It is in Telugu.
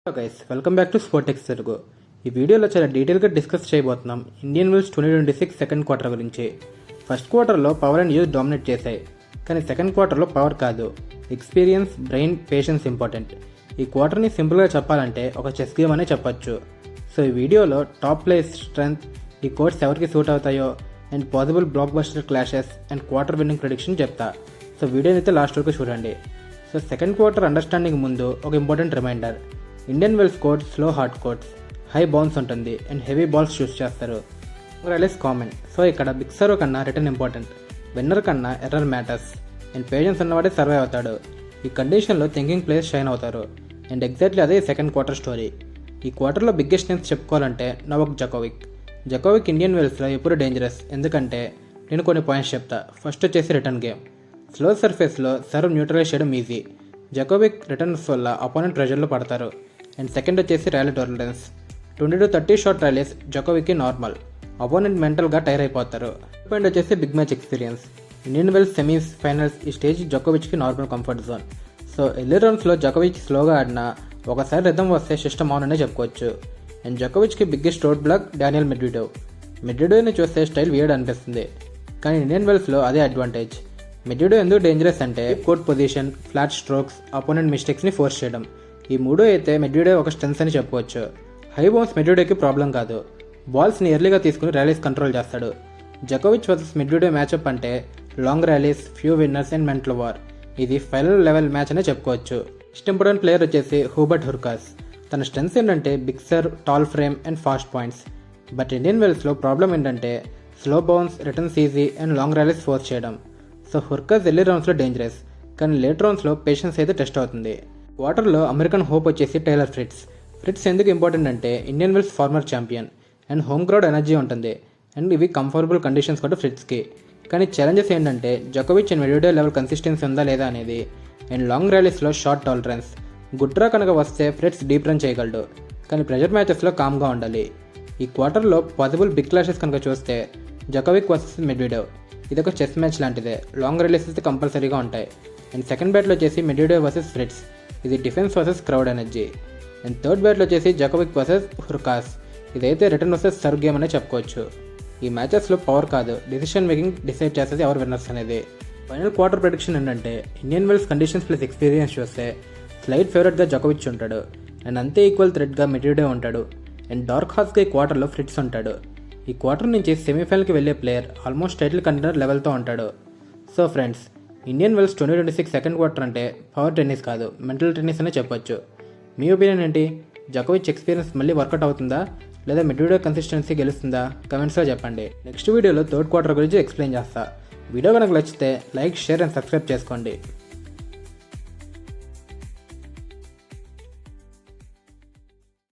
Hello guys, welcome back to Sportex Telugu. ఈ వీడియోలో చాలా డీటెయిల్గా డిస్కస్ చేయబోతున్నాం ఇండియన్ వెల్స్ 2026 సెకండ్ క్వార్టర్ గురించి. ఫస్ట్ క్వార్టర్లో పవర్ అండ్ యూజ్ డామినేట్ చేశాయి, కానీ సెకండ్ క్వార్టర్లో పవర్ కాదు, ఎక్స్పీరియన్స్, బ్రెయిన్, పేషెన్స్ ఇంపార్టెంట్. ఈ క్వార్టర్ని సింపుల్గా చెప్పాలంటే ఒక చెస్ గేమ్ అనే చెప్పొచ్చు. సో ఈ వీడియోలో టాప్ ప్లేయర్స్ స్ట్రెంగ్త్, ఈ కోర్స్ ఎవరికి సూట్ అవుతాయో, and possible block buster clashes and quarter winnowing prediction చెప్తా. సో వీడియోని అయితే లాస్ట్ వరకు చూడండి. సో సెకండ్ క్వార్టర్ అండర్స్టాండింగ్ ముందు ఒక important reminder. Indian Wells court slow hard courts, high bounce ఉంటుంది అండ్ హెవీ బాల్స్ చూస్ చేస్తారు. Rallies common. సో ఇక్కడ బిగ్ సర్వ్ కన్నా రిటర్న్ ఇంపార్టెంట్, విన్నర్ కన్నా ఎర్రర్ మ్యాటర్స్, అండ్ పేషెన్స్ ఉన్నవాడే సర్వైవ్ అవుతాడు. ఈ కండిషన్లో థింకింగ్ ప్లేయర్స్ షైన్ అవుతారు, అండ్ ఎగ్జాక్ట్లీ అదే సెకండ్ క్వార్టర్ స్టోరీ. ఈ క్వార్టర్లో బిగ్గెస్ట్ నేమ్స్ చెప్పుకోవాలంటే నోవాక్ జకోవిక్ ఇండియన్ వెల్స్లో ఎప్పుడు డేంజరస్, ఎందుకంటే నేను కొన్ని పాయింట్స్ చెప్తా. ఫస్ట్ వచ్చేసి రిటర్న్ గేమ్. స్లో సర్ఫేస్లో సర్వ్ న్యూట్రలైజ్ చేయడం ఈజీ. జకోవిక్ రిటర్న్స్ వల్ల అపోనెంట్ ప్రెషర్లో పడతారు. అండ్ సెకండ్ వచ్చేసి rally tolerance. 20 to 30 short rallies జకోవిక్కి నార్మల్, అపోనెంట్ మెంటల్గా టైర్ అయిపోతారు. పాయింట్ వచ్చేసి big match experience. Indian Wells semis, finals ఈ స్టేజ్ జకోవిచ్కి normal comfort zone. So early రౌండ్స్లో జకోవిచ్ స్లోగా ఆడినా ఒకసారి రిథమ్ వస్తే సిస్టమ్ ఆన్ అనే చెప్పుకోవచ్చు. అండ్ జకోవిచ్కి బిగ్గెస్ట్ రోడ్ బ్లాక్ డానియల్ మెడ్విడోని చూస్తే స్టైల్ వియర్డ్ అనిపిస్తుంది, కానీ ఇండియన్ వెల్స్లో అదే అడ్వాంటేజ్. మెడ్విడో ఎందుకు డేంజరస్ అంటే court position, flat strokes, opponent మిస్టేక్స్ని ఫోర్స్ చేయడం. ఈ మూడో అయితే మెడ్విడో ఒక స్ట్రెంగ్త్ అని చెప్పుకోవచ్చు. హై బౌన్స్ మెడ్విడోకి ప్రాబ్లం కాదు, బాల్స్ని ఎర్లీగా తీసుకుని ర్యాలీస్ కంట్రోల్ చేస్తాడు. జకోవిచ్ వర్సెస్ మెడ్విడో మ్యాచ్అప్ అంటే long rallies, few winners and mental war. ఇది ఫైనల్ లెవెల్ మ్యాచ్ అనే చెప్పుకోవచ్చు. నెక్స్ట్ ఇంపార్టెంట్ ప్లేయర్ వచ్చేసి హూబర్ట్ హుర్కాస్. తన స్ట్రెంగ్స్ ఏంటంటే big serve, tall frame and fast points. But Indian వెల్స్లో ప్రాబ్లం ఏంటంటే slow bounce, returns easy and long rallies force చేయడం. సో హుర్కాస్ ఎర్లీ రౌండ్స్లో డేంజరస్, కానీ లేట్ రౌండ్స్లో పేషెన్స్ అయితే టెస్ట్ అవుతుంది. క్వార్టర్లో అమెరికన్ హోప్ వచ్చేసి టైలర్ ఫ్రిట్స్ ఎందుకు ఇంపార్టెంట్ అంటే Indian Wells former champion and home crowd energy ఉంటుంది, అండ్ ఇవి కంఫర్టబుల్ కండిషన్స్ కూడా ఫ్రిట్స్కి. కానీ ఛాలెంజెస్ ఏంటంటే జకోవిచ్ అండ్ మెడ్విడో లెవెల్ కన్సిస్టెన్సీ ఉందా లేదా అనేది, అండ్ లాంగ్ ర్యాలీస్లో షార్ట్ టాలరెన్స్. గుడ్ డ్రా కనుక వస్తే ఫ్రిట్స్ డీప్ రన్ చేయగలడు, కానీ ప్రెజర్ మ్యాచెస్లో కామ్గా ఉండాలి. ఈ క్వార్టర్లో పాసిబుల్ బిగ్ క్లాషెస్ కనుక చూస్తే జకోవిక్ వర్సెస్ మెడ్విడో, ఇది ఒక చెస్ మ్యాచ్ లాంటిదే. లాంగ్ ర్యాలీస్ అయితే కంపల్సరీగా ఉంటాయి. అండ్ సెకండ్ బ్యాట్లో వచ్చేసి మెడ్విడో వర్సెస్ ఫ్రిట్స్, ఇది defence versus crowd energy. And third బ్యాట్లో వచ్చేసి జకోవిక్ వర్సెస్ హుర్కాస్, ఇదైతే రిటర్న్ వర్సెస్ సర్వ్ గేమ్ అనే చెప్పుకోవచ్చు. ఈ మ్యాచెస్లో పవర్ కాదు, డిసిషన్ మేకింగ్ డిసైడ్ చేసేది ఎవరు విన్నర్స్ అనేది. ఫైనల్ క్వార్టర్ ప్రెడిక్షన్ ఏంటంటే Indian Wells conditions plus experience చూస్తే స్లైడ్ ఫేవరెట్గా జకోవిచ్ ఉంటాడు, అండ్ అంతే ఈక్వల్ థ్రెడ్గా మెడ్విడో ఉంటాడు, అండ్ డార్క్ హార్స్గా ఈ క్వార్టర్లో ఫ్రిట్స్ ఉంటాడు. ఈ క్వార్టర్ నుంచి సెమీఫైనల్కి వెళ్ళే ప్లేయర్ ఆల్మోస్ట్ టైటిల్ కంటెండర్ లెవెల్తో ఉంటాడు. So friends, Indian Wells 2026 second quarter అంటే పవర్ టెన్నిస్ కాదు, మెంటల్ టెన్నిస్ అనే చెప్పొచ్చు. మీ ఒపీనియన్ ఏంటి? జకోవిచ్ ఎక్స్పీరియన్స్ మళ్ళీ వర్కౌట్ అవుతుందా, లేదా మెడ్విడో కన్సిస్టెన్సీ గెలుస్తుందా? కమెంట్స్లో చెప్పండి. నెక్స్ట్ వీడియోలో థర్డ్ క్వార్టర్ గురించి ఎక్స్ప్లెయిన్ చేస్తా. వీడియో కనుక నచ్చితే లైక్, షేర్ అండ్ సబ్స్క్రైబ్ చేసుకోండి.